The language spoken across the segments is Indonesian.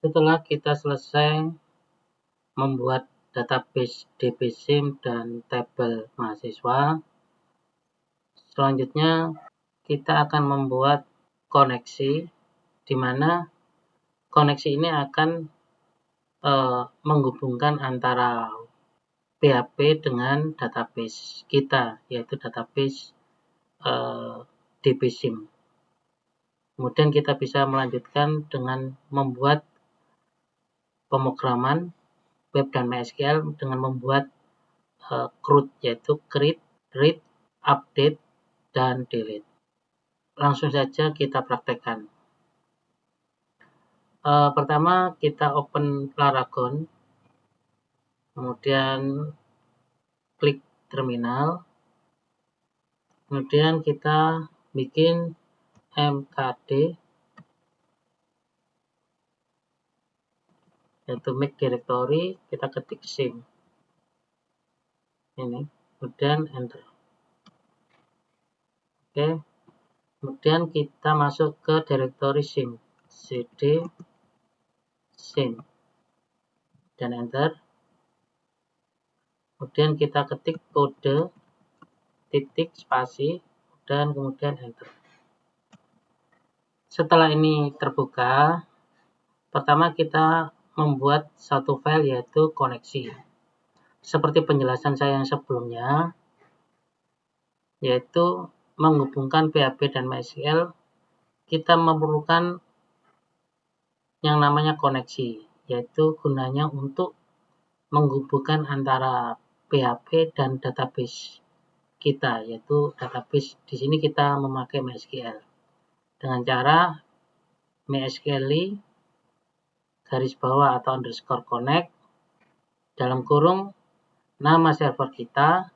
Setelah kita selesai membuat database DBSIM dan tabel mahasiswa, selanjutnya kita akan membuat koneksi, di mana koneksi ini akan menghubungkan antara PHP dengan database kita, yaitu database DBSIM. Kemudian kita bisa melanjutkan dengan membuat pemrograman web dan MySQL dengan membuat CRUD, yaitu create, read, update, dan delete. Langsung saja kita praktekkan. Pertama kita open Laragon, kemudian klik terminal, kemudian kita bikin mkd, yaitu make directory, kita ketik sim ini, kemudian enter. Oke, kemudian kita masuk ke directory sim, cd sim, dan enter. Kemudian kita ketik kode titik spasi dan kemudian enter. Setelah ini terbuka, pertama kita membuat satu file, yaitu koneksi. Seperti penjelasan saya yang sebelumnya, yaitu menghubungkan PHP dan MySQL, kita memerlukan yang namanya koneksi, yaitu gunanya untuk menghubungkan antara PHP dan database kita, yaitu database. Di sini kita memakai MySQL dengan cara MySQL garis bawah atau underscore connect dalam kurung nama server kita,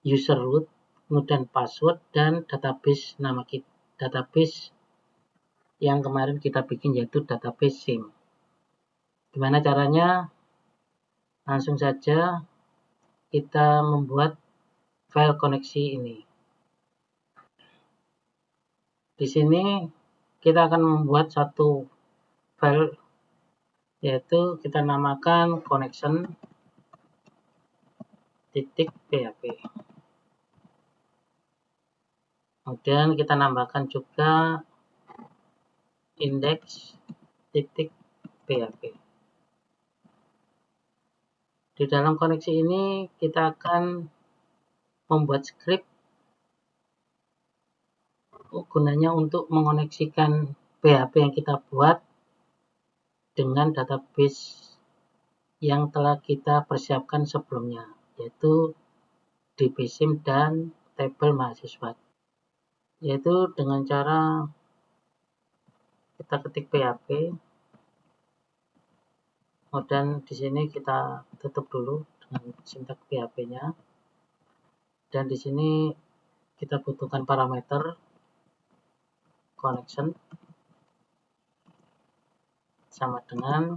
user root, kemudian password, dan database nama kita, database yang kemarin kita bikin, yaitu database SIM. Gimana caranya? Langsung saja kita membuat file koneksi ini. Di sini kita akan membuat satu file, yaitu kita namakan connection.php. Kemudian kita nambahkan juga index.php. Di dalam koneksi ini kita akan membuat script gunanya untuk mengoneksikan PHP yang kita buat dengan database yang telah kita persiapkan sebelumnya, yaitu DBSIM dan tabel mahasiswa. Yaitu dengan cara kita ketik PHP, kemudian di sini kita tutup dulu dengan sintaks PHP-nya, dan di sini kita butuhkan parameter connection sama dengan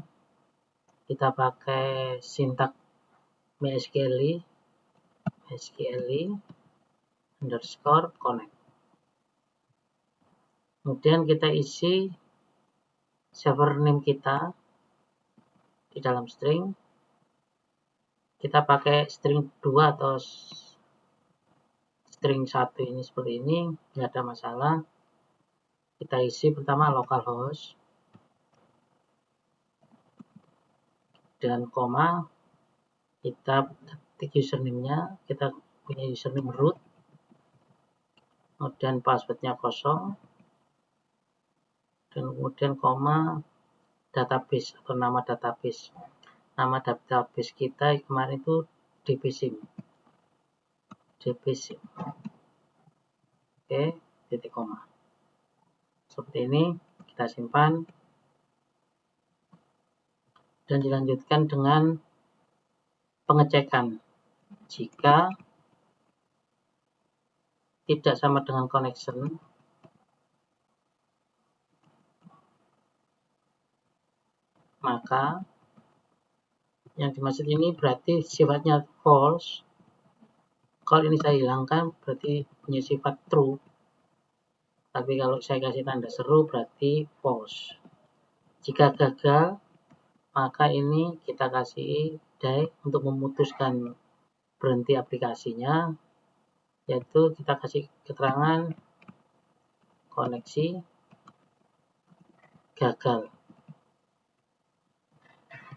kita pakai sintaks MySQL underscore connect. Kemudian kita isi server name kita di dalam string. Kita pakai string 2 atau string 1 ini seperti ini, tidak ada masalah. Kita isi pertama localhost dan koma, kita ketik username-nya, kita punya username root, kemudian passwordnya kosong, dan kemudian koma database atau nama database. Nama database kita kemarin itu DBSIM. Oke, titik koma. Seperti ini, kita simpan dan dilanjutkan dengan pengecekan. Jika tidak sama dengan connection, maka yang dimaksud ini berarti sifatnya false. Kalau ini saya hilangkan berarti punya sifat true, tapi kalau saya kasih tanda seru berarti false. Jika gagal, maka ini kita kasih die untuk memutuskan berhenti aplikasinya, yaitu kita kasih keterangan koneksi gagal.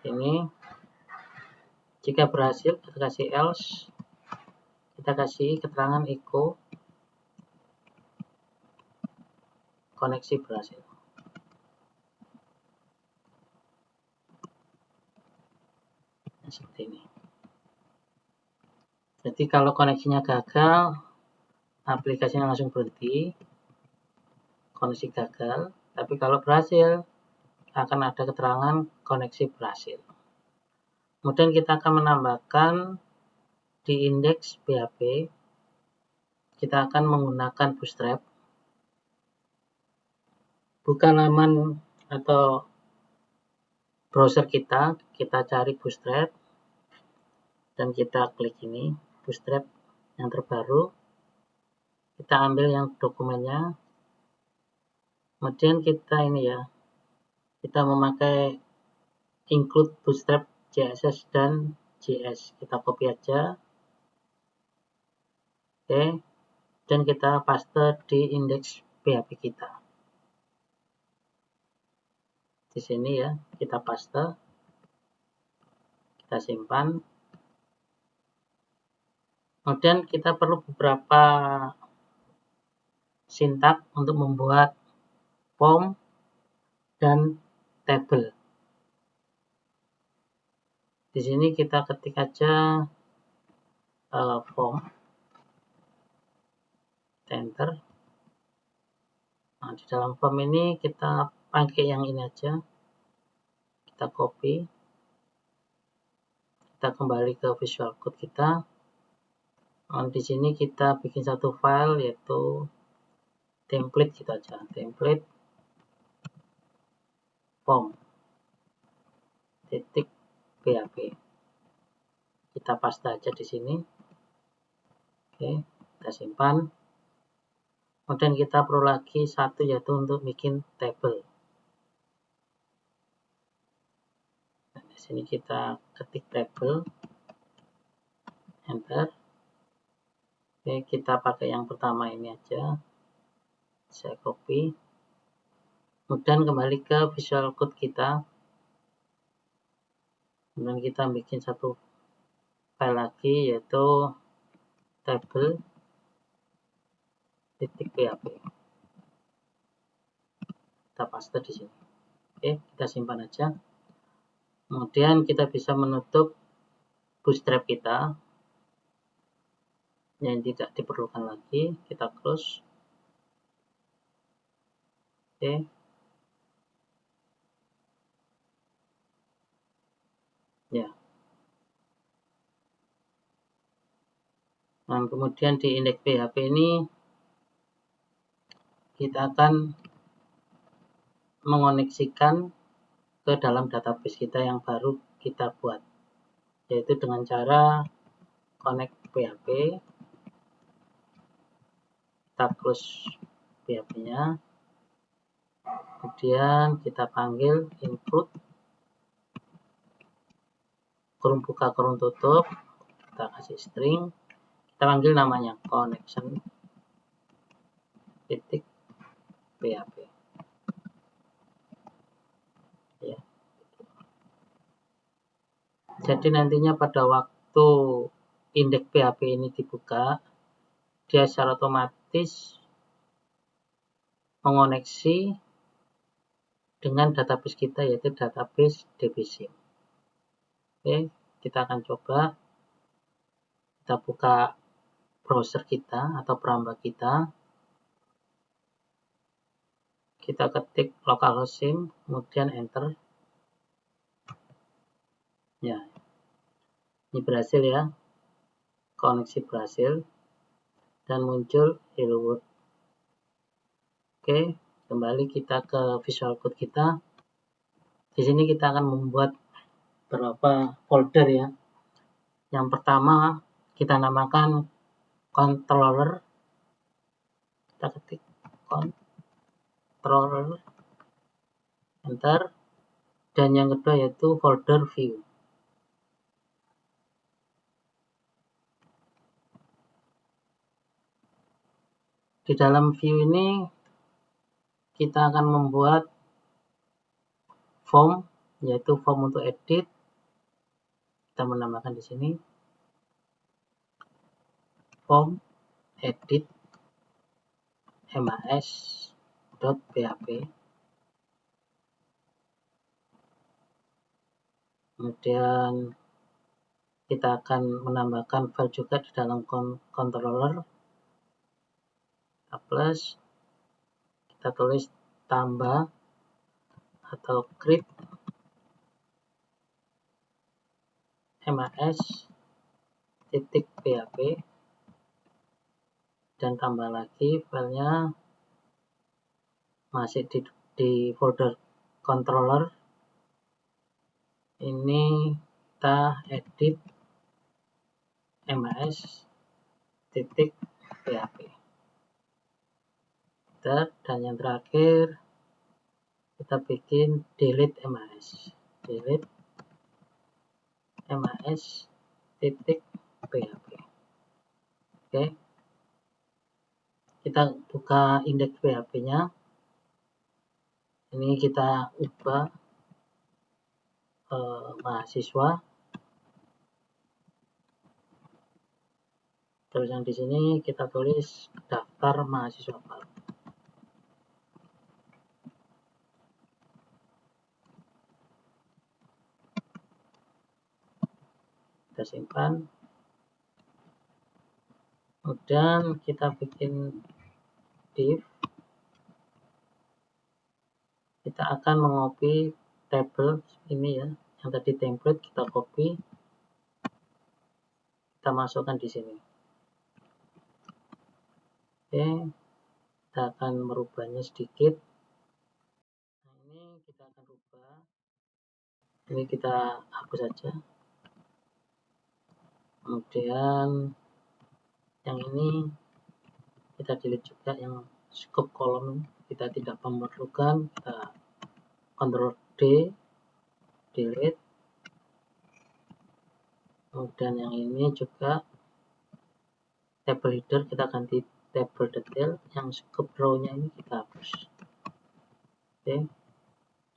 Ini jika berhasil kita kasih else, kita kasih keterangan echo koneksi berhasil. Nah, seperti ini. Jadi kalau koneksinya gagal, aplikasinya langsung berhenti, koneksi gagal. Tapi kalau berhasil, akan ada keterangan koneksi berhasil. Kemudian kita akan menambahkan di indeks PHP, kita akan menggunakan Bootstrap. Buka laman atau browser kita cari Bootstrap, dan kita klik ini, Bootstrap yang terbaru. Kita ambil yang dokumennya. Kemudian kita kita memakai include Bootstrap CSS dan JS. Kita copy aja. Oke. Dan kita paste di indeks PHP kita. Di sini ya, kita paste. Kita simpan. Kemudian kita perlu beberapa sintak untuk membuat form dan table. Di sini kita ketik aja form, enter. Nah, di dalam form ini kita pakai yang ini aja. Kita copy. Kita kembali ke Visual Code kita. Nah, di sini kita bikin satu file yaitu template kita aja, template form .php. Kita paste aja di sini. Oke, kita simpan. Kemudian kita perlu lagi satu yaitu untuk bikin table. Nah, di sini kita ketik table, enter. Oke, kita pakai yang pertama ini aja. Saya copy. Kemudian kembali ke Visual Code kita. Kemudian kita bikin satu file lagi yaitu table.php. Kita paste di sini. Oke, kita simpan aja. Kemudian kita bisa menutup Bootstrap kita yang tidak diperlukan lagi. Kita close. Oke. Ya. Nah, kemudian di indeks PHP ini kita akan mengoneksikan ke dalam database kita yang baru kita buat, yaitu dengan cara connect PHP. Kita close PHP-nya. Kemudian kita panggil input kurung buka kurung tutup, kita kasih string, kita panggil namanya connection .php. Ya. Jadi nantinya pada waktu indeks PHP ini dibuka, dia secara otomatis mengoneksi dengan database kita yaitu database DBSIM. Oke, kita akan coba. Kita buka browser kita atau perambah kita. Kita ketik localhost SIM, kemudian enter. Ya, ini berhasil ya. Koneksi berhasil dan muncul hello world. Oke, kembali kita ke Visual Code kita. Di sini kita akan membuat beberapa folder ya. Yang pertama kita namakan controller. Kita ketik controller, enter. Dan yang kedua yaitu folder view. Di dalam view ini kita akan membuat form, yaitu form untuk edit. Kita menambahkan di sini form edit mas.php. Kemudian kita akan menambahkan file juga di dalam controller plus, kita tulis tambah atau create mas.php, dan tambah lagi filenya masih di folder controller. Ini kita edit mas.php. Dan yang terakhir kita bikin delete mas.php. Oke, kita buka indeks PHP-nya. Ini kita ubah mahasiswa. Terus yang di sini kita tulis daftar mahasiswa baru. Kita simpan. Kemudian kita bikin div. Kita akan mengopi tabel ini ya, yang tadi template kita copy, kita masukkan di sini. Oke, kita akan merubahnya sedikit. Nah, ini kita akan rubah. Ini kita hapus saja. Kemudian yang ini kita delete juga, yang scope kolom kita tidak memerlukan. Kita Ctrl D, delete. Kemudian yang ini juga table header kita ganti table detail, yang scope row-nya ini kita hapus. Oke,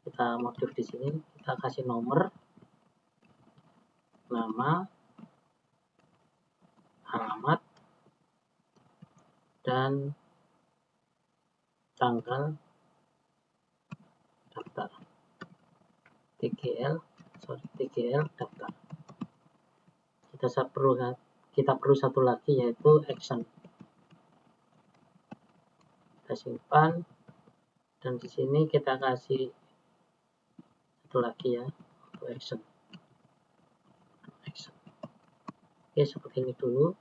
kita modif di sini, kita kasih nomor, nama, alamat, dan tanggal daftar. TGL daftar. Kita perlu satu lagi, yaitu action. Kita simpan, dan di sini kita kasih satu lagi ya, untuk action. Oke, seperti ini dulu.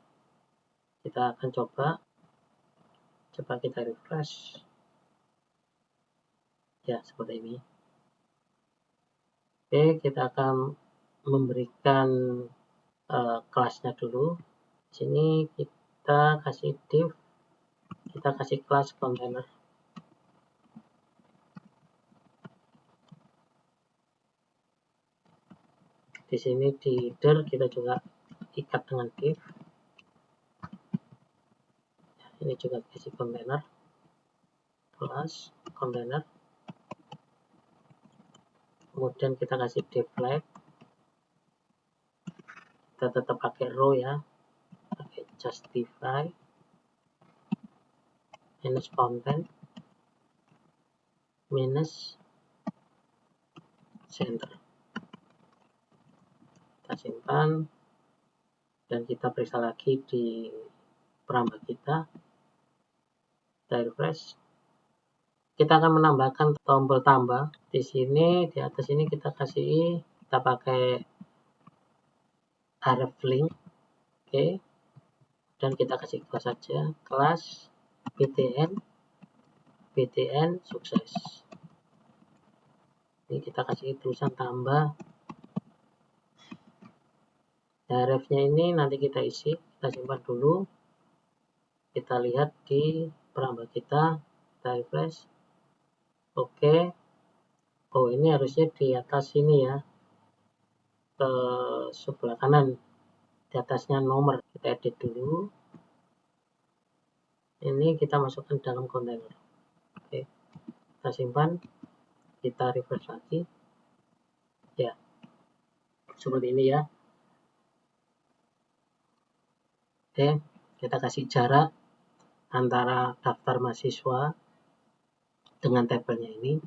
Kita akan coba kita refresh. Ya, seperti ini. Oke, kita akan memberikan kelasnya dulu. Di sini kita kasih div, kita kasih kelas container. Di sini di header kita juga ikat dengan div. Ini juga kasih container, kelas container. Kemudian kita kasih div flag. Kita tetap pakai row ya, pakai justify minus content minus center. Kita simpan, dan kita periksa lagi di perambah kita. Kita refresh. Kita akan menambahkan tombol tambah. Di sini, di atas ini kita kasih, kita pakai href link. Oke. Dan kita kasih kelas saja, kelas btn sukses. Ini kita kasih tulisan tambah. Href-nya ini nanti kita isi, kita simpan dulu. Kita lihat di perambah kita refresh. Oke. Oh, ini harusnya di atas sini ya, ke sebelah kanan, di atasnya nomor. Kita edit dulu. Ini kita masukkan dalam kontainer. Oke, kita simpan, kita refresh lagi. Ya, seperti ini ya. Oke, kita kasih jarak antara daftar mahasiswa dengan tabelnya ini.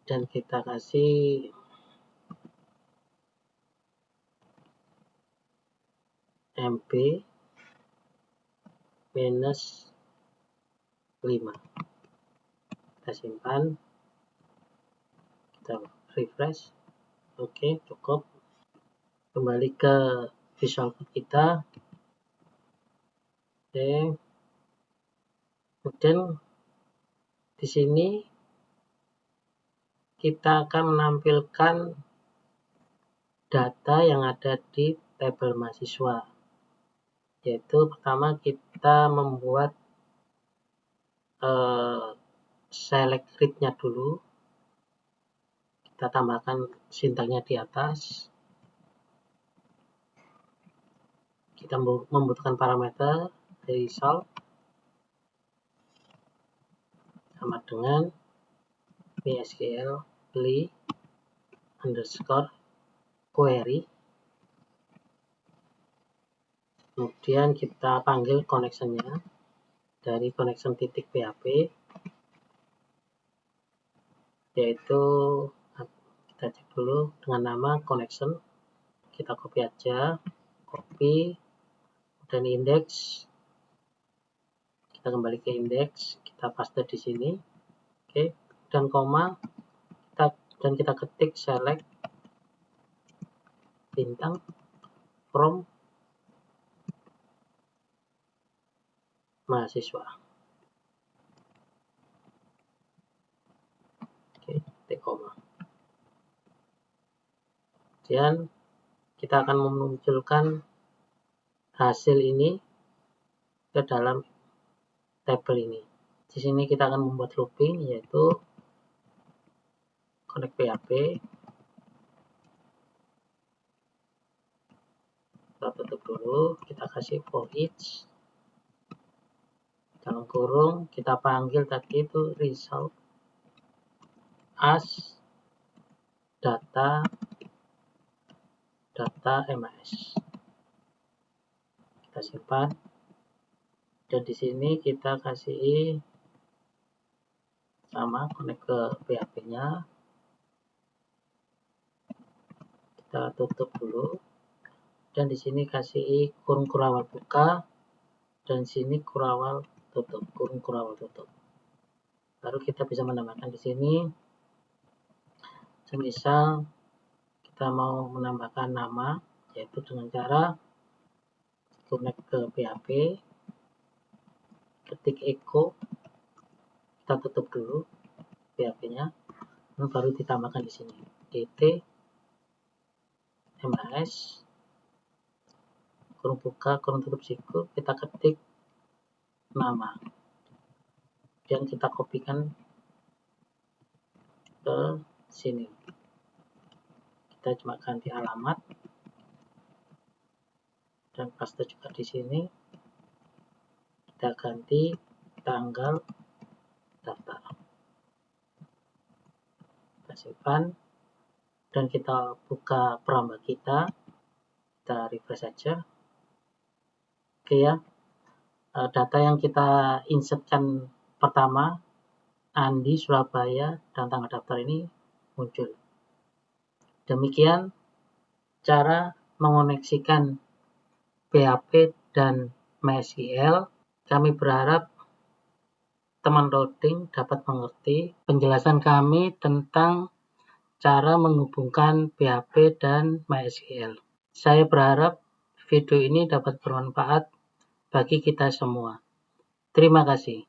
Dan kita kasih MB minus 5. Kita simpan, kita refresh. Oke, cukup. Kembali ke Visual Code kita. Oke, kemudian di sini kita akan menampilkan data yang ada di tabel mahasiswa, yaitu pertama kita membuat select grid-nya dulu. Kita tambahkan sintaknya di atas. Kita membutuhkan parameter result sama dengan MySQL _query. Kemudian kita panggil connection-nya dari connection titik PHP, yaitu kita cek dulu dengan nama connection. Kita copy aja, copy, dan index. Kita kembali ke index, kita paste di sini. Oke, dan koma, dan kita ketik select bintang from mahasiswa. Oke, ketik koma. Kemudian kita akan memunculkan hasil ini ke dalam tabel ini. Di sini kita akan membuat looping, yaitu connect PHP. Kita tutup dulu, kita kasih for each, dalam kurung kita panggil tadi itu result as data MIS. Kita simpan, dan di sini kita kasih sama connect ke PHP-nya. Kita tutup dulu, dan di sini kasih kurung kurawal buka, dan sini kurawal tutup, kurung kurawal tutup. Baru kita bisa menambahkan di sini, semisal kita mau menambahkan nama, yaitu dengan cara connect ke PHP, ketik echo, kita tutup dulu PHP-nya, baru ditambahkan di sini dt MIS kurung buka kurung tutup siku, kita ketik nama, dan kita kopikan ke sini. Kita cuma ganti alamat dan paste juga di sini. Kita ganti tanggal daftar. Kita simpan, dan kita buka perambah kita refresh saja. Oke ya, data yang kita insertkan pertama, Andi Surabaya, dan tanggal daftar ini muncul. Demikian cara mengoneksikan PHP dan MySQL. Kami berharap teman coding dapat mengerti penjelasan kami tentang cara menghubungkan PHP dan MySQL. Saya berharap video ini dapat bermanfaat bagi kita semua. Terima kasih.